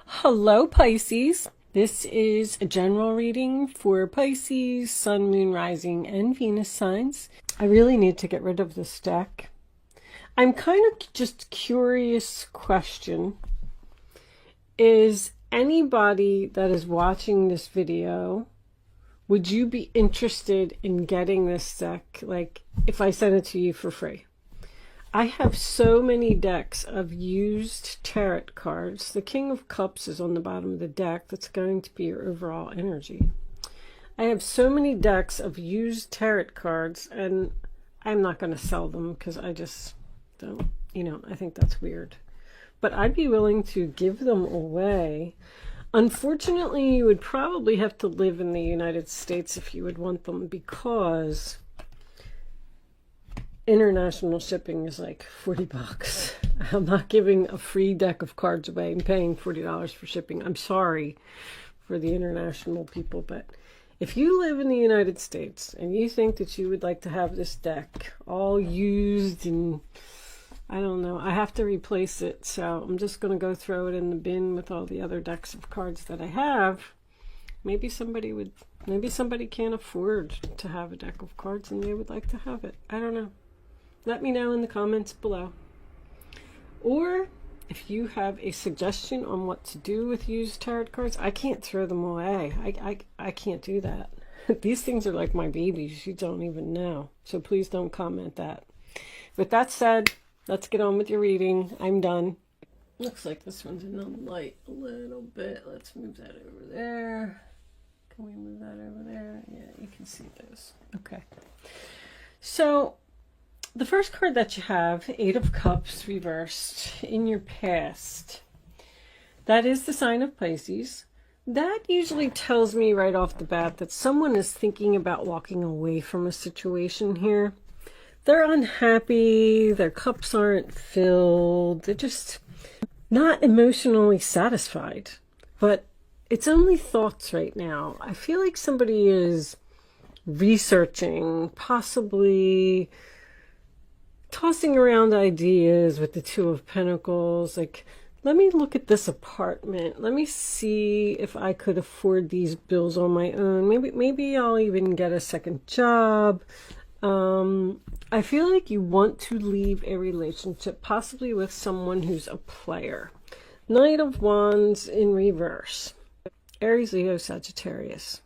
Hello, Pisces. This is a general reading for Pisces, Sun, Moon, Rising, and Venus signs. I really need to get rid of this deck. I'm kind of just curious question. Is anybody that is watching this video, would you be interested in getting this deck? Like, if I sent it to you for free? I have so many decks of used tarot cards. The King of Cups is on the bottom of the deck. That's going to be your overall energy. I have so many decks of used tarot cards, and I'm not going to sell them because I just don't, I think that's weird. But I'd be willing to give them away. Unfortunately, you would probably have to live in the United States if you would want them, because international shipping is like 40 bucks. I'm not giving a free deck of cards away and paying $40 for shipping. I'm sorry for the international people, but if you live in the United States and you think that you would like to have this deck all used and I don't know, I have to replace it, so I'm just going to go throw it in the bin with all the other decks of cards that I have. Maybe somebody can't afford to have a deck of cards and they would like to have it. I don't know. Let me know in the comments below. Or if you have a suggestion on what to do with used tarot cards, I can't throw them away. I can't do that. These things are like my babies. You don't even know. So please don't comment that. With that said, let's get on with your reading. I'm done. Looks like this one's in the light a little bit. Let's move that over there. Can we move that over there? Yeah, you can see those. Okay. So the first card that you have, Eight of Cups reversed in your past. That is the sign of Pisces. That usually tells me right off the bat that someone is thinking about walking away from a situation here. They're unhappy, their cups aren't filled, they're just not emotionally satisfied. But it's only thoughts right now. I feel like somebody is researching, possibly tossing around ideas with the Two of Pentacles. Like, let me look at this apartment. Let me see if I could afford these bills on my own. Maybe I'll even get a second job. I feel like you want to leave a relationship, possibly with someone who's a player. Knight of Wands in reverse. Aries, Leo, Sagittarius.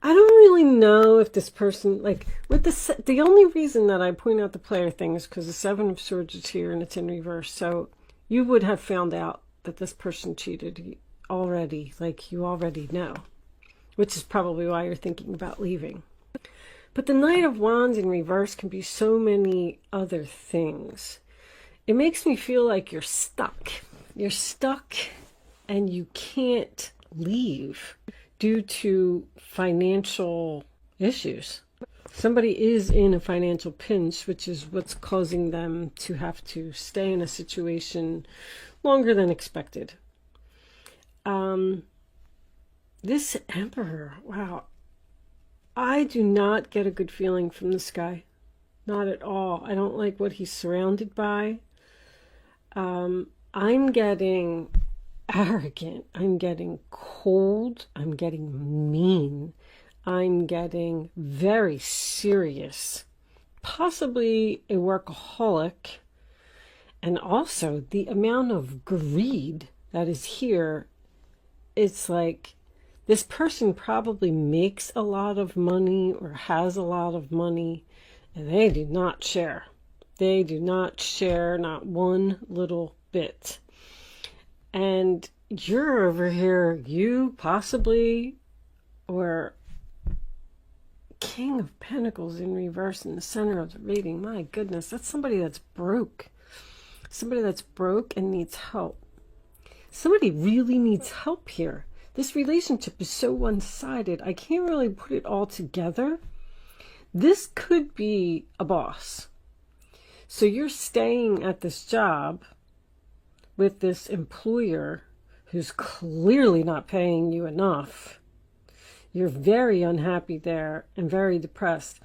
I don't really know if this person, like, with the only reason that I point out the player thing is because the Seven of Swords is here and it's in reverse. So you would have found out that this person cheated already, like you already know, which is probably why you're thinking about leaving. But the Knight of Wands in reverse can be so many other things. It makes me feel like you're stuck. You're stuck and you can't leave due to financial issues. Somebody is in a financial pinch, which is what's causing them to have to stay in a situation longer than expected. This Emperor, wow. I do not get a good feeling from this guy. Not at all. I don't like what he's surrounded by. I'm getting arrogant. I'm getting cold. I'm getting mean. I'm getting very serious. Possibly a workaholic. And also the amount of greed that is here. It's like this person probably makes a lot of money or has a lot of money, and they do not share. They do not share, not one little bit. And you're over here, you possibly, or King of Pentacles in reverse in the center of the reading. My goodness, that's somebody that's broke. Somebody that's broke and needs help. Somebody really needs help here. This relationship is so one-sided. I can't really put it all together. This could be a boss. So you're staying at this job with this employer who's clearly not paying you enough. You're very unhappy there and very depressed.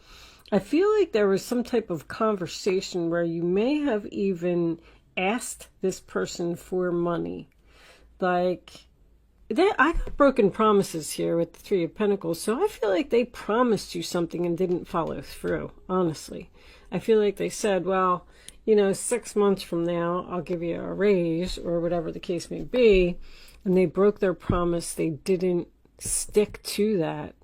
I feel like there was some type of conversation where you may have even asked this person for money. like, I got broken promises here with the Three of Pentacles, so I feel like they promised you something and didn't follow through, honestly. I feel like they said, well, you know, 6 months from now, I'll give you a raise, or whatever the case may be, and they broke their promise. They didn't stick to that,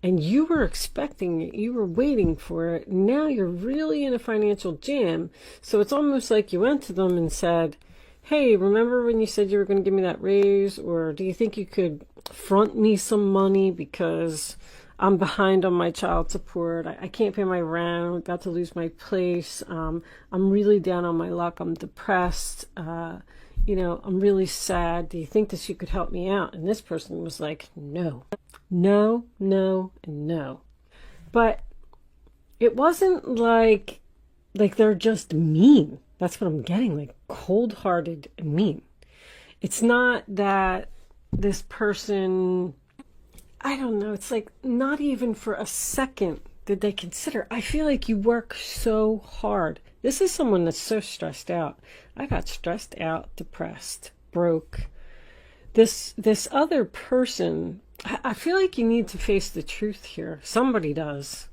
and you were expecting it. You were waiting for it. Now you're really in a financial jam, so it's almost like you went to them and said, hey, remember when you said you were going to give me that raise? Or do you think you could front me some money because I'm behind on my child support? I can't pay my rent. I'm about to lose my place. I'm really down on my luck. I'm depressed. You know, I'm really sad. Do you think that you could help me out? And this person was like, no, no, no, and no. But it wasn't like they're just mean. That's what I'm getting, like cold-hearted and mean. It's not that this person, I don't know, it's like not even for a second did they consider. I feel like you work so hard. This is someone that's so stressed out. I got stressed out, depressed, broke. This other person, I feel like you need to face the truth here. Somebody does.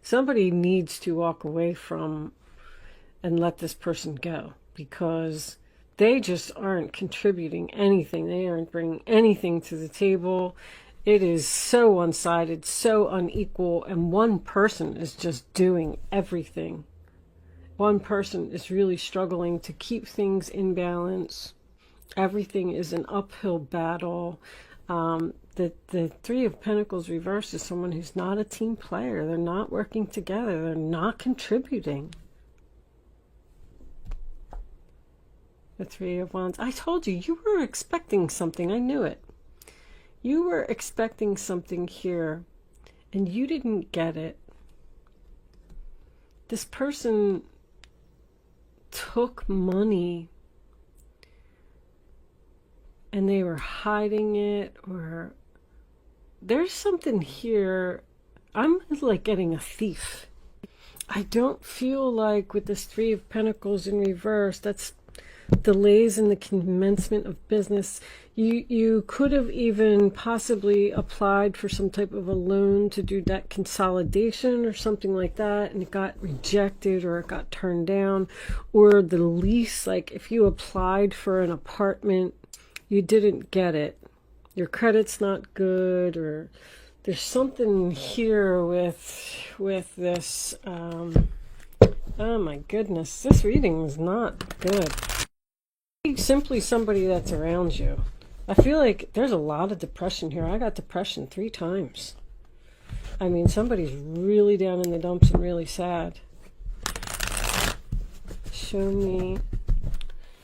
Somebody needs to walk away from and let this person go, because they just aren't contributing anything. They aren't bringing anything to the table. It is so one-sided, so unequal, and one person is just doing everything. One person is really struggling to keep things in balance. Everything is an uphill battle. The Three of Pentacles reversed is someone who's not a team player. They're not working together. They're not contributing. The Three of Wands. I told you, you were expecting something. I knew it. You were expecting something here, and you didn't get it. This person took money, and they were hiding it, or there's something here. I'm like getting a thief. I don't feel like with this Three of Pentacles in reverse, that's delays in the commencement of business. You could have even possibly applied for some type of a loan to do debt consolidation or something like that, and it got rejected or it got turned down. Or the lease, like if you applied for an apartment, you didn't get it. Your credit's not good, or there's something here with this. Oh my goodness, this reading is not good. Simply somebody that's around you. I feel like there's a lot of depression here. I got depression 3 times. I mean, somebody's really down in the dumps and really sad. Show me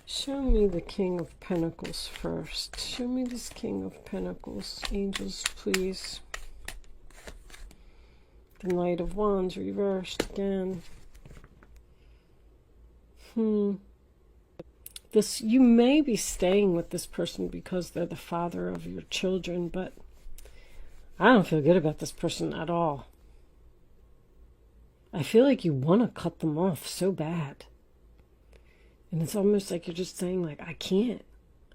the King of Pentacles first. Show me this King of Pentacles. Angels, please. The Knight of Wands reversed again. You may be staying with this person because they're the father of your children, but I don't feel good about this person at all. I feel like you want to cut them off so bad. And it's almost like you're just saying, like, I can't.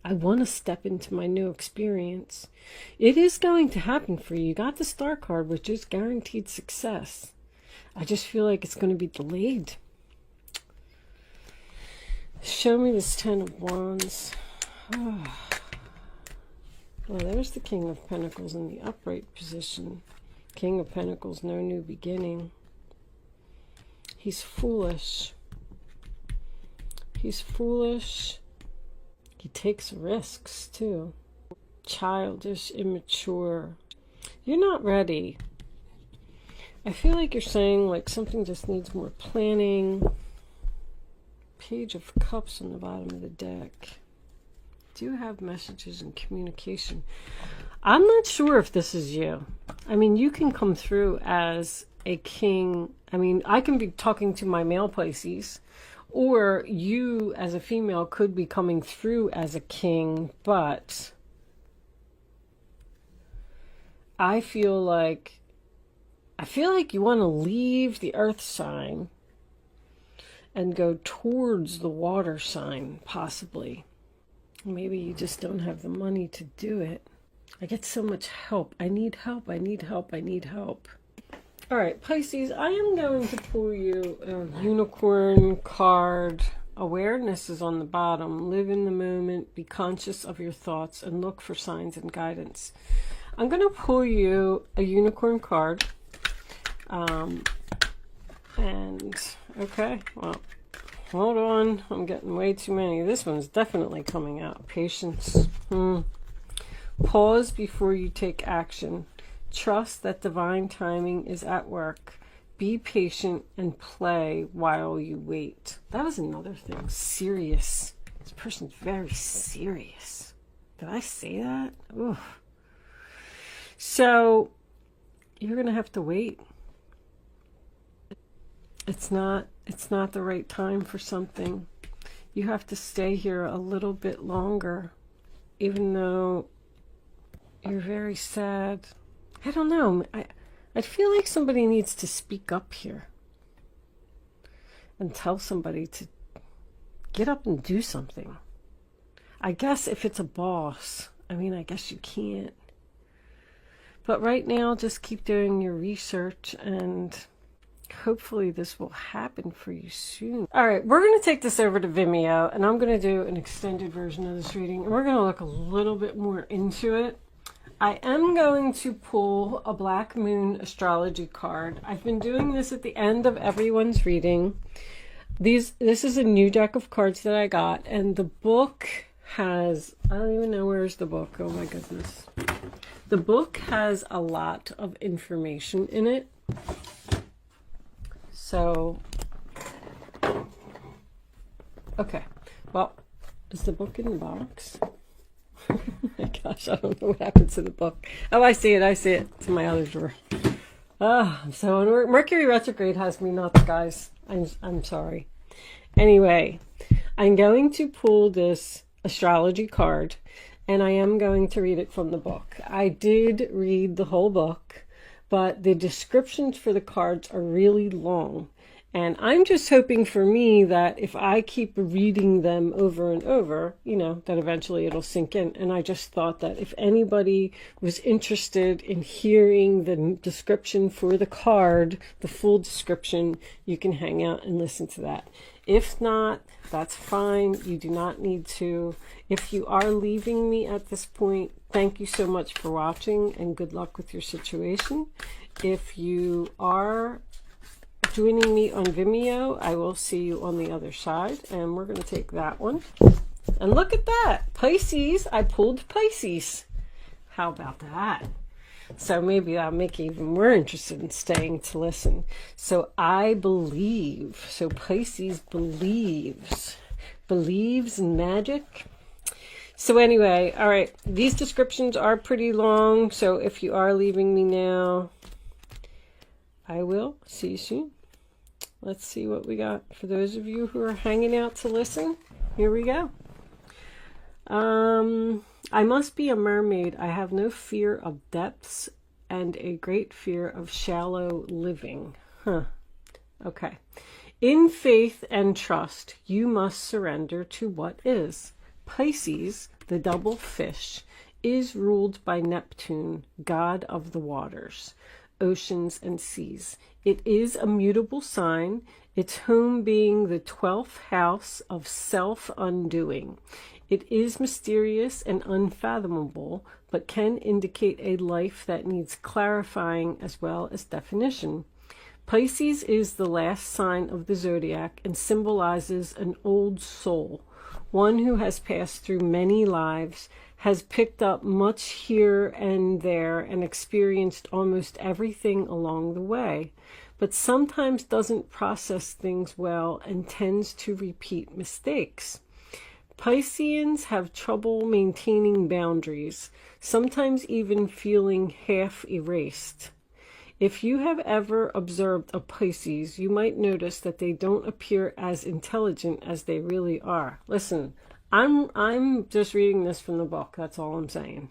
I want to step into my new experience. It is going to happen for you. You got the Star card, which is guaranteed success. I just feel like it's going to be delayed. Show me this Ten of Wands. Oh. Well, there's the King of Pentacles in the upright position. King of Pentacles, no new beginning. He's foolish. He's foolish. He takes risks, too. Childish, immature. You're not ready. I feel like you're saying, like, something just needs more planning. Page of Cups on the bottom of the deck. Do you have messages and communication? I'm not sure if this is you. I mean, you can come through as a king. I mean, I can be talking to my male Pisces, or you as a female could be coming through as a king, but I feel like you want to leave the earth sign and go towards the water sign, possibly. Maybe you just don't have the money to do it. I get so much help. I need help. I need help. I need help. All right, Pisces, I am going to pull you a unicorn card. Awareness is on the bottom. Live in the moment. Be conscious of your thoughts and look for signs and guidance. I'm going to pull you a unicorn card. Okay, well, hold on. I'm getting way too many. This one's definitely coming out. Patience. Pause before you take action. Trust that divine timing is at work. Be patient and play while you wait. That was another thing. Serious. This person's very serious. Did I say that? Ooh. So, you're going to have to wait. It's not the right time for something. You have to stay here a little bit longer, even though you're very sad. I don't know. I feel like somebody needs to speak up here and tell somebody to get up and do something. I guess if it's a boss, I mean, I guess you can't. But right now, just keep doing your research, and hopefully this will happen for you soon. All right, we're going to take this over to Vimeo, and I'm going to do an extended version of this reading, and we're going to look a little bit more into it. I am going to pull a Black Moon astrology card. I've been doing this at the end of everyone's reading. This is a new deck of cards that I got, and the book has, I don't even know where's the book. Oh my goodness. The book has a lot of information in it. So, okay. Well, is the book in the box? Oh my gosh, I don't know what happened to the book. Oh, I see it. I see it. It's in my other drawer. Oh, so Mercury retrograde has me nuts, guys. I'm sorry. Anyway, I'm going to pull this astrology card, and I am going to read it from the book. I did read the whole book, but the descriptions for the cards are really long. And I'm just hoping for me that if I keep reading them over and over, you know, that eventually it'll sink in. And I just thought that if anybody was interested in hearing the description for the card, the full description, you can hang out and listen to that. If not, that's fine. You do not need to. If you are leaving me at this point, thank you so much for watching, and good luck with your situation. If you are joining me on Vimeo, I will see you on the other side, and we're going to take that one. And look at that, Pisces. I pulled Pisces. How about that? So maybe that'll make you even more interested in staying to listen. So I believe, so Pisces believes in magic. So anyway, all right, these descriptions are pretty long, so if you are leaving me now, I will see you soon. Let's see what we got. For those of you who are hanging out to listen, here we go. I must be a mermaid. I have no fear of depths and a great fear of shallow living. Okay. In faith and trust, you must surrender to what is. Pisces, the double fish, is ruled by Neptune, god of the waters, oceans, and seas. It is a mutable sign, its home being the 12th house of self-undoing. It is mysterious and unfathomable, but can indicate a life that needs clarifying as well as definition. Pisces is the last sign of the zodiac and symbolizes an old soul, one who has passed through many lives, has picked up much here and there, and experienced almost everything along the way, but sometimes doesn't process things well and tends to repeat mistakes. Pisceans have trouble maintaining boundaries, sometimes even feeling half erased. If you have ever observed a Pisces, you might notice that they don't appear as intelligent as they really are. Listen, I'm just reading this from the book. That's all I'm saying.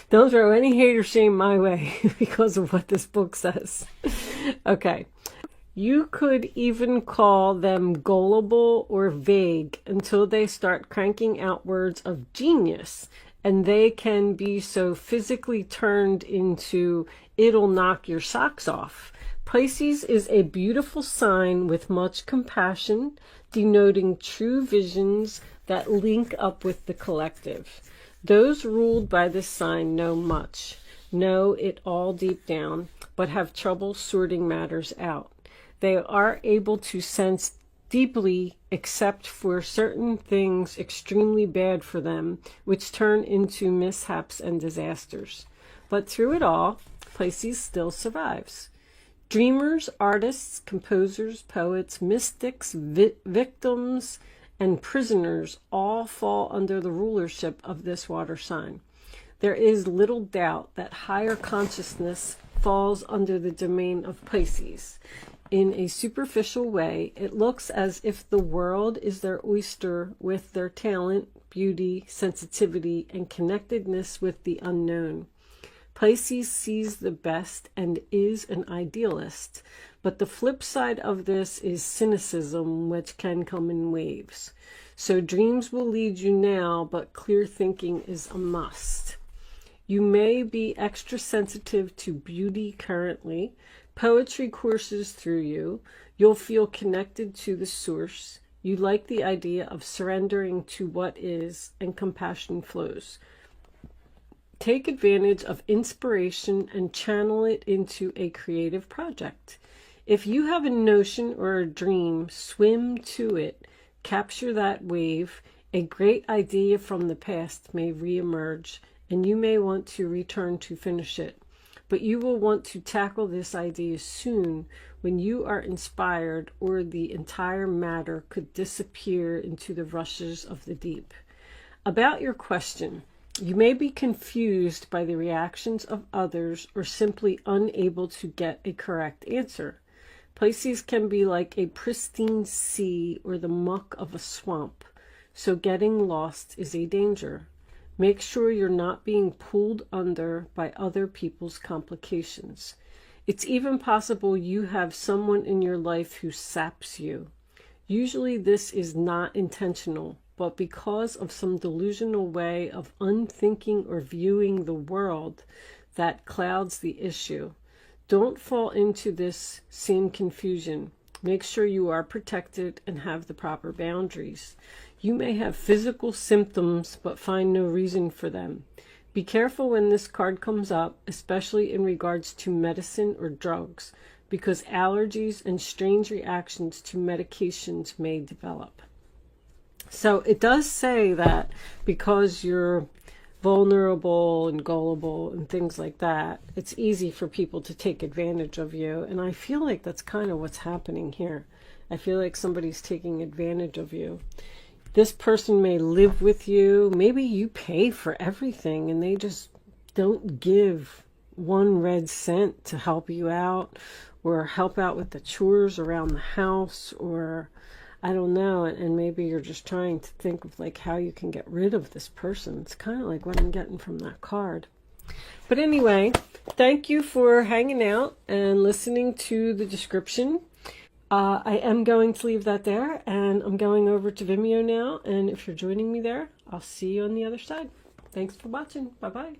Don't throw any hate or shame my way because of what this book says. Okay. You could even call them gullible or vague until they start cranking out words of genius, and they can be so physically turned into "it'll knock your socks off." Pisces is a beautiful sign with much compassion, denoting true visions that link up with the collective. Those ruled by this sign know much, know it all deep down, but have trouble sorting matters out. They are able to sense deeply, except for certain things extremely bad for them, which turn into mishaps and disasters. But through it all, Pisces still survives. Dreamers, artists, composers, poets, mystics, victims, and prisoners all fall under the rulership of this water sign. There is little doubt that higher consciousness falls under the domain of Pisces. In a superficial way, it looks as if the world is their oyster with their talent, beauty, sensitivity, and connectedness with the unknown. Pisces sees the best and is an idealist, but the flip side of this is cynicism, which can come in waves. So dreams will lead you now, but clear thinking is a must. You may be extra sensitive to beauty currently. Poetry courses through you. You'll feel connected to the source. You like the idea of surrendering to what is, and compassion flows. Take advantage of inspiration and channel it into a creative project. If you have a notion or a dream, swim to it. Capture that wave. A great idea from the past may reemerge, and you may want to return to finish it. But you will want to tackle this idea soon when you are inspired, or the entire matter could disappear into the rushes of the deep. About your question, you may be confused by the reactions of others or simply unable to get a correct answer. Pisces can be like a pristine sea or the muck of a swamp, so getting lost is a danger. Make sure you're not being pulled under by other people's complications. It's even possible you have someone in your life who saps you. Usually this is not intentional, but because of some delusional way of unthinking or viewing the world that clouds the issue. Don't fall into this same confusion. Make sure you are protected and have the proper boundaries. You may have physical symptoms, but find no reason for them. Be careful when this card comes up, especially in regards to medicine or drugs, because allergies and strange reactions to medications may develop. So it does say that because you're vulnerable and gullible and things like that, it's easy for people to take advantage of you. And I feel like that's kind of what's happening here. I feel like somebody's taking advantage of you. This person may live with you. Maybe you pay for everything and they just don't give one red cent to help you out or help out with the chores around the house, or I don't know, and maybe you're just trying to think of like how you can get rid of this person. It's kind of like what I'm getting from that card. But anyway, thank you for hanging out and listening to the description. I am going to leave that there, and I'm going over to Vimeo now, and if you're joining me there, I'll see you on the other side. Thanks for watching. Bye-bye.